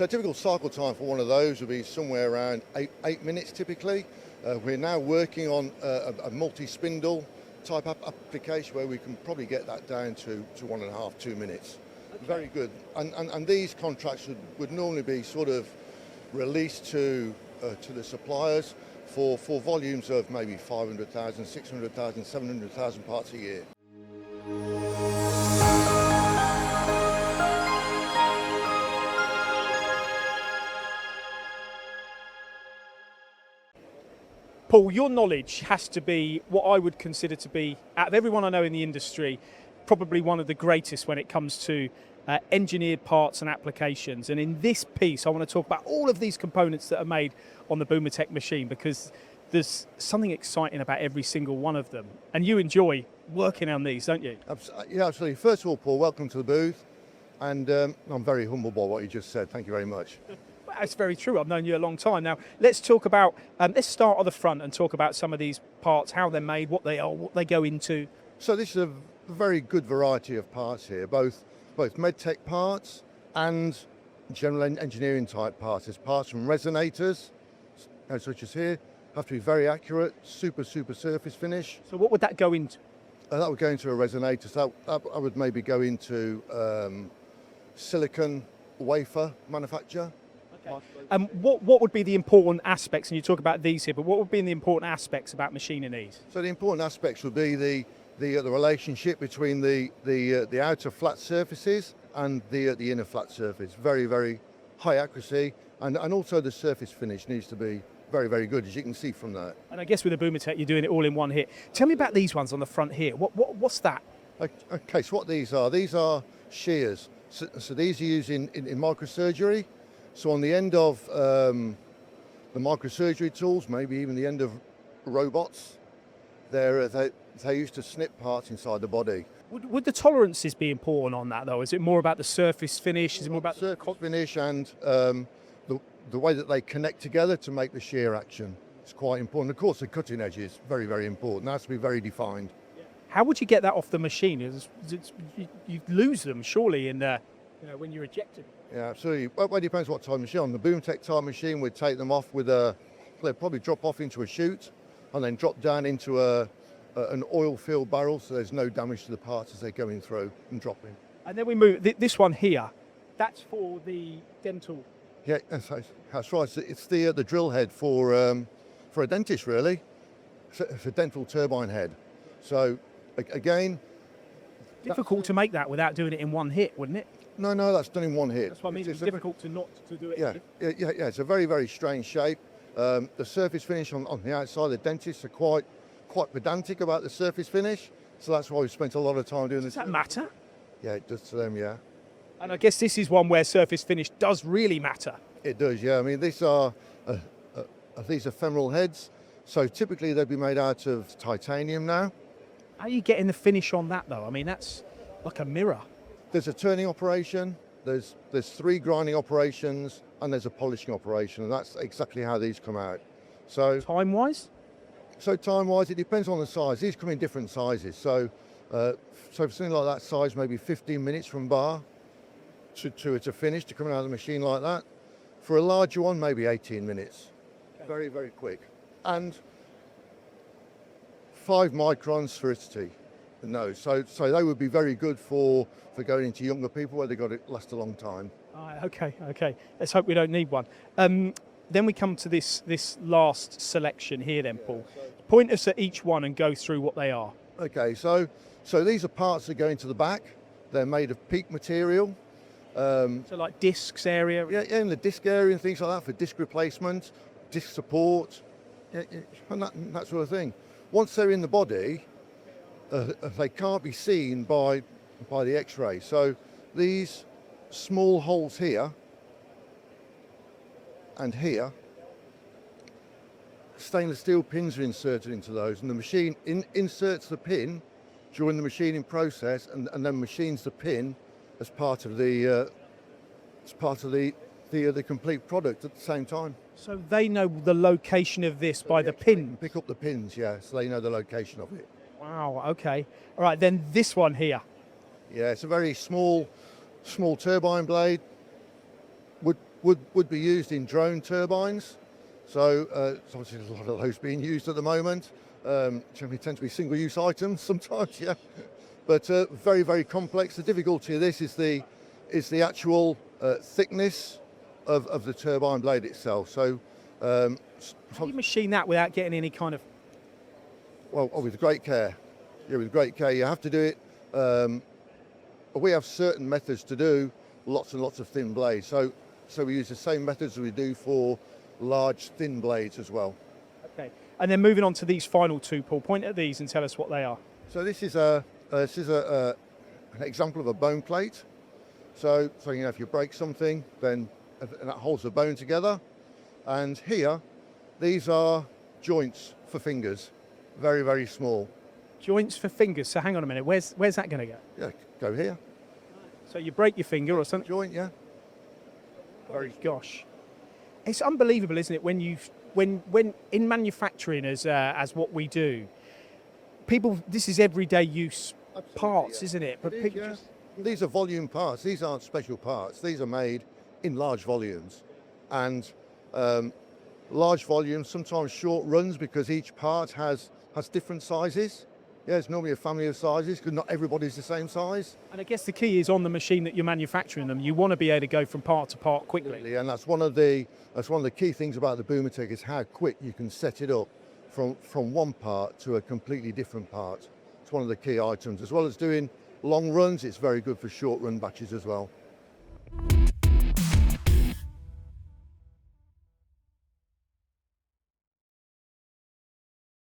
So a typical cycle time for one of those would be somewhere around eight minutes typically. We're now working on a multi-spindle type application where we can probably get that down to 1.5, 2 minutes. Okay. Very good. And these contracts would normally be sort of released to the suppliers for volumes of maybe 500,000, 600,000, 700,000 parts a year. Paul, your knowledge has to be what I would consider to be, out of everyone I know in the industry, probably one of the greatest when it comes to engineered parts and applications. And in this piece, I want to talk about all of these components that are made on the Bumotec machine, because there's something exciting about every single one of them. And you enjoy working on these, don't you? Yeah, absolutely. First of all, Paul, welcome to the booth. And I'm very humbled by what you just said. Thank you very much. That's very true. I've known you a long time. Now, let's talk about, let's start at the front and talk about some of these parts, how they're made, what they are, what they go into. So this is a very good variety of parts here, both medtech parts and general engineering type parts. There's parts from resonators, such as here, have to be very accurate, super surface finish. So what would that go into? That would go into a resonator. So that would maybe go into silicon wafer manufacture. Okay. What would be the important aspects, and you talk about these here, but what would be the important aspects about machining these? So the important aspects would be the relationship between the outer flat surfaces and the inner flat surface. Very high accuracy, and also the surface finish needs to be very good, as you can see from that. And I guess with the Bumotec, you're doing it all in one hit. Tell me about these ones on the front here. What's that? Okay, so what these are shears. So these are used in microsurgery. So on the end of the microsurgery tools, maybe even the end of robots, they used to snip parts inside the body. Would the tolerances be important on that though? Is it more about the surface finish? Is it more about the surface finish and the way that they connect together to make the shear action? It's quite important. Of course, the cutting edge is very important. That has to be very defined. How would you get that off the machine? You lose them surely in when you're ejected. Yeah, absolutely. Well, it depends what type of machine. On the Bumotec type machine, we'd take them off with they'd probably drop off into a chute and then drop down into an oil-filled barrel, so there's no damage to the parts as they're going through and dropping. And then we move, this one here, that's for the dental. Yeah, that's right. It's the drill head for a dentist, really. It's a dental turbine head. So, again... Difficult to make that without doing it in one hit, wouldn't it? No, that's done in one hit. That's what I mean, it's difficult to not to do it. Yeah, it's a very strange shape. The surface finish on the outside, the dentists are quite pedantic about the surface finish, so that's why we've spent a lot of time doing this. Does that matter? Yeah, it does to them, yeah. And I guess this is one where surface finish does really matter. It does, yeah. I mean, these are femoral heads, so typically they'd be made out of titanium now. How are you getting the finish on that though? I mean, that's like a mirror. There's a turning operation, there's 3 grinding operations, and there's a polishing operation, and that's exactly how these come out. So time-wise? So time-wise, it depends on the size. These come in different sizes. So for something like that size, maybe 15 minutes from bar to finish, to coming out of the machine like that. For a larger one, maybe 18 minutes. Okay. Very quick. And 5 micron sphericity. No, so they would be very good for going into younger people where they've got to last a long time. Okay. Let's hope we don't need one. Then we come to this last selection here then, Paul. Point us at each one and go through what they are. Okay, so these are parts that go into the back. They're made of PEEK material. So like discs area? Yeah, in the disc area and things like that for disc replacement, disc support, and that sort of thing. Once they're in the body, they can't be seen by the X-ray. So these small holes here and here, stainless steel pins are inserted into those, and the machine inserts the pin during the machining process, and then machines the pin as part of the complete product at the same time. So they know the location of this by the pin. Pick up the pins, yeah, so they know the location of it. Wow, okay. All right, then this one here. Yeah, it's a very small turbine blade. would be used in drone turbines. So obviously there's a lot of those being used at the moment. Generally tend to be single-use items sometimes, yeah. But very, very complex. The difficulty of this is the actual thickness of the turbine blade itself. So How do you machine that without getting any kind of... well, with great care. Yeah, with great care. You have to do it. We have certain methods to do lots and lots of thin blades. So we use the same methods as we do for large, thin blades as well. Okay. And then moving on to these final two, Paul, point at these and tell us what they are. So this is an example of a bone plate. So you know, if you break something, then that holds the bone together. And here, these are joints for fingers, very, very small. Joints for fingers. So hang on a minute. Where's that going to go? Yeah, go here. So you break your finger or something? Joint, yeah. Very gosh, it's unbelievable, isn't it? When in manufacturing as what we do, people, this is everyday use parts, yeah. isn't it? But people just... These are volume parts. These aren't special parts. These are made in large volumes, and large volumes, sometimes short runs, because each part has different sizes. Yeah, it's normally a family of sizes because not everybody's the same size. And I guess the key is on the machine that you're manufacturing them. You want to be able to go from part to part quickly. And that's one of the key things about the Bumotec is how quick you can set it up from one part to a completely different part. It's one of the key items. As well as doing long runs, it's very good for short run batches as well.